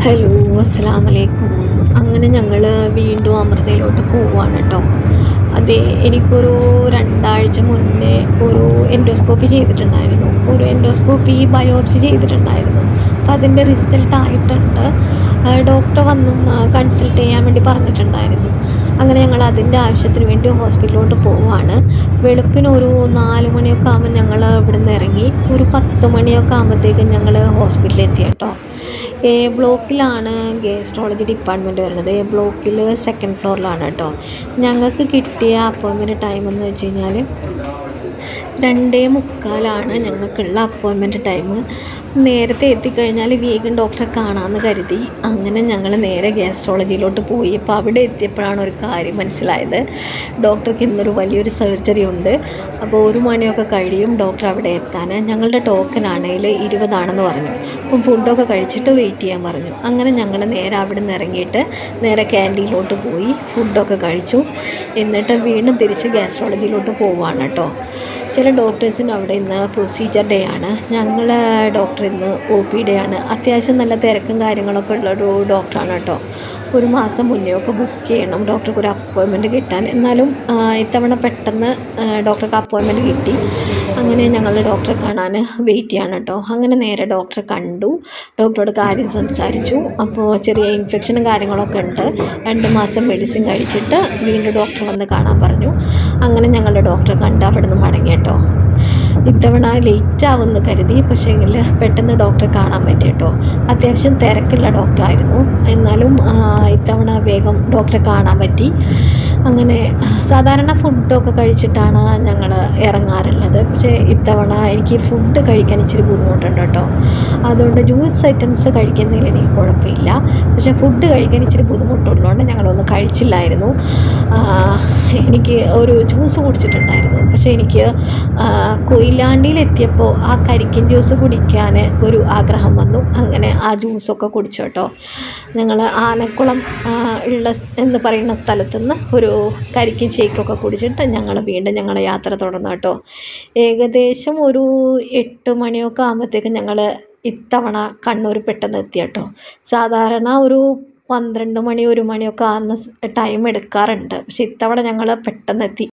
Hello, അസ്സലാമു അലൈക്കും. അങ്ങനെ ഞങ്ങൾ വീണ്ടും അമൃതയിലോട്ട് പോവുകയാണ് കേട്ടോ. അതെ, എനിക്കൊരു 2 ആഴ്ച മുന്നേ ഒരു എൻഡോസ്കോപ്പി ചെയ്തിട്ടുണ്ടായിരുന്നു. ഒരു എൻഡോസ്കോപ്പി ബയോപ്സി ചെയ്തിട്ടുണ്ടായിരുന്നു. അപ്പോൾ അതിൻ്റെ റിസൾട്ട് ആയിട്ടുണ്ട്. ഡോക്ടർ വന്നും കൺസൾട്ട് ചെയ്യാൻ വേണ്ടി പറഞ്ഞിട്ടുണ്ടായിരുന്നു. അങ്ങനെ ഞങ്ങൾ അതിൻ്റെ ആവശ്യത്തിന് വേണ്ടി ഹോസ്പിറ്റലിലോട്ട് പോവുകയാണ്. വെളുപ്പിന് ഒരു 4 മണിയൊക്കെ ആകുമ്പോൾ ഞങ്ങൾ ഇവിടുന്ന് ഇറങ്ങി. ഒരു 10 മണിയൊക്കെ ആകുമ്പോഴത്തേക്കും ഞങ്ങൾ ഹോസ്പിറ്റലിൽ എത്തി കേട്ടോ. എ ബ്ലോക്കിലാണ് ഗാസ്ട്രോളജി ഡിപ്പാർട്ട്മെൻറ്റ് വരുന്നത്. എ ബ്ലോക്കിൽ സെക്കൻഡ് ഫ്ലോറിലാണ് കേട്ടോ. ഞങ്ങൾക്ക് കിട്ടിയ അപ്പോയിൻമെൻറ്റ് ടൈം എന്ന് വെച്ച് കഴിഞ്ഞാൽ 2:45 ഞങ്ങൾക്കുള്ള അപ്പോയിൻമെൻറ്റ് ടൈം. നേരത്തെ എത്തിക്കഴിഞ്ഞാൽ വേഗം ഡോക്ടറെ കാണാമെന്ന് കരുതി. അങ്ങനെ ഞങ്ങൾ നേരെ ഗാസ്ട്രോളജിയിലോട്ട് പോയി. അപ്പോൾ അവിടെ എത്തിയപ്പോഴാണ് ഒരു കാര്യം മനസ്സിലായത്. ഡോക്ടർക്ക് ഇന്നൊരു വലിയൊരു സർജറി ഉണ്ട്. അപ്പോൾ 1 മണിയൊക്കെ കഴിയും ഡോക്ടർ അവിടെ എത്താൻ. ഞങ്ങളുടെ ടോക്കൺ ആണെങ്കിൽ 20 പറഞ്ഞു. അപ്പം ഫുഡൊക്കെ കഴിച്ചിട്ട് വെയിറ്റ് ചെയ്യാൻ പറഞ്ഞു. അങ്ങനെ ഞങ്ങൾ നേരെ അവിടെ നിന്ന് ഇറങ്ങിയിട്ട് നേരെ ക്യാൻറ്റീനിലോട്ട് പോയി ഫുഡൊക്കെ കഴിച്ചു. എന്നിട്ട് വീണ്ടും തിരിച്ച് ഗാസ്ട്രോളജിയിലോട്ട് പോവുകയാണ് കേട്ടോ. ചില ഡോക്ടേഴ്സിന് അവിടെ ഇന്ന് പ്രൊസീജിയർ ഡേ ആണ്. ഞങ്ങൾ ഡോക്ടർ ഇന്ന് OP ഡേ ആണ്. അത്യാവശ്യം നല്ല തിരക്കും കാര്യങ്ങളൊക്കെ ഉള്ളൊരു ഡോക്ടറാണ് കേട്ടോ. 1 മാസം മുന്നേ ഒക്കെ ബുക്ക് ചെയ്യണം ഡോക്ടർക്ക് ഒരു അപ്പോയിൻമെൻറ്റ് കിട്ടാൻ. എന്നാലും ഇത്തവണ പെട്ടെന്ന് ഡോക്ടർക്ക് അപ്പോയിൻമെൻറ്റ് കിട്ടി. അങ്ങനെ ഞങ്ങൾ ഡോക്ടറെ കാണാൻ വെയിറ്റ് ചെയ്യാണ് കേട്ടോ. അങ്ങനെ നേരെ ഡോക്ടറെ കണ്ടു. ഡോക്ടറോട് കാര്യം സംസാരിച്ചു. അപ്പോൾ ചെറിയ ഇൻഫെക്ഷനും കാര്യങ്ങളൊക്കെ ഉണ്ട്. 2 മാസം മെഡിസിൻ കഴിച്ചിട്ട് വീണ്ടും ഡോക്ടർ വന്ന് കാണാൻ പറഞ്ഞു. അങ്ങനെ ഞങ്ങളുടെ ഡോക്ടറെ കണ്ട് അവിടെ നിന്ന് മടങ്ങി കേട്ടോ. ഇത്തവണ ലേറ്റ് ആവുമെന്ന് കരുതി, പക്ഷേങ്കിൽ പെട്ടെന്ന് ഡോക്ടറെ കാണാൻ പറ്റി കേട്ടോ. അത്യാവശ്യം തിരക്കുള്ള ഡോക്ടറായിരുന്നു. എന്നാലും ഇത്തവണ വേഗം ഡോക്ടറെ കാണാൻ പറ്റി. അങ്ങനെ സാധാരണ ഫുഡൊക്കെ കഴിച്ചിട്ടാണ് ഞങ്ങൾ ഇറങ്ങാറുള്ളത്. പക്ഷേ ഇത്തവണ എനിക്ക് ഫുഡ് കഴിക്കാൻ ഇച്ചിരി ബുദ്ധിമുട്ടുണ്ട് കേട്ടോ. അതുകൊണ്ട് ജ്യൂസ് ഐറ്റംസ് കഴിക്കുന്നതിൽ എനിക്ക് കുഴപ്പമില്ല. പക്ഷേ ഫുഡ് കഴിക്കാൻ ഇച്ചിരി ബുദ്ധിമുട്ടുള്ളതുകൊണ്ട് ഞങ്ങളൊന്നും കഴിച്ചില്ലായിരുന്നു. എനിക്ക് ഒരു ജ്യൂസ് കുടിച്ചിട്ടുണ്ടായിരുന്നു. പക്ഷേ എനിക്ക് കൊയിലാണ്ടിയിലെത്തിയപ്പോൾ ആ കരിക്കിൻ ജ്യൂസ് കുടിക്കാൻ ഒരു ആഗ്രഹം വന്നു. അങ്ങനെ ആ ജ്യൂസൊക്കെ കുടിച്ചു കേട്ടോ. ഞങ്ങൾ ആനക്കുളം ഉള്ള എന്ന് പറയുന്ന സ്ഥലത്തുനിന്ന് ഒരു കരിക്കിൻ ഷേക്കൊക്കെ കുടിച്ചിട്ട് ഞങ്ങൾ വീണ്ടും ഞങ്ങളുടെ യാത്ര തുടർന്നു കേട്ടോ. ഏകദേശം ഒരു 8 മണിയൊക്കെ ആകുമ്പോഴത്തേക്കും ഞങ്ങൾ ഇത്തവണ കണ്ണൂർ പെട്ടെന്ന് എത്തി കേട്ടോ. സാധാരണ ഒരു 12 മണി 1 മണിയൊക്കെ ആകുന്ന ടൈം എടുക്കാറുണ്ട്. പക്ഷേ ഇത്തവണ ഞങ്ങൾ പെട്ടെന്ന് എത്തി.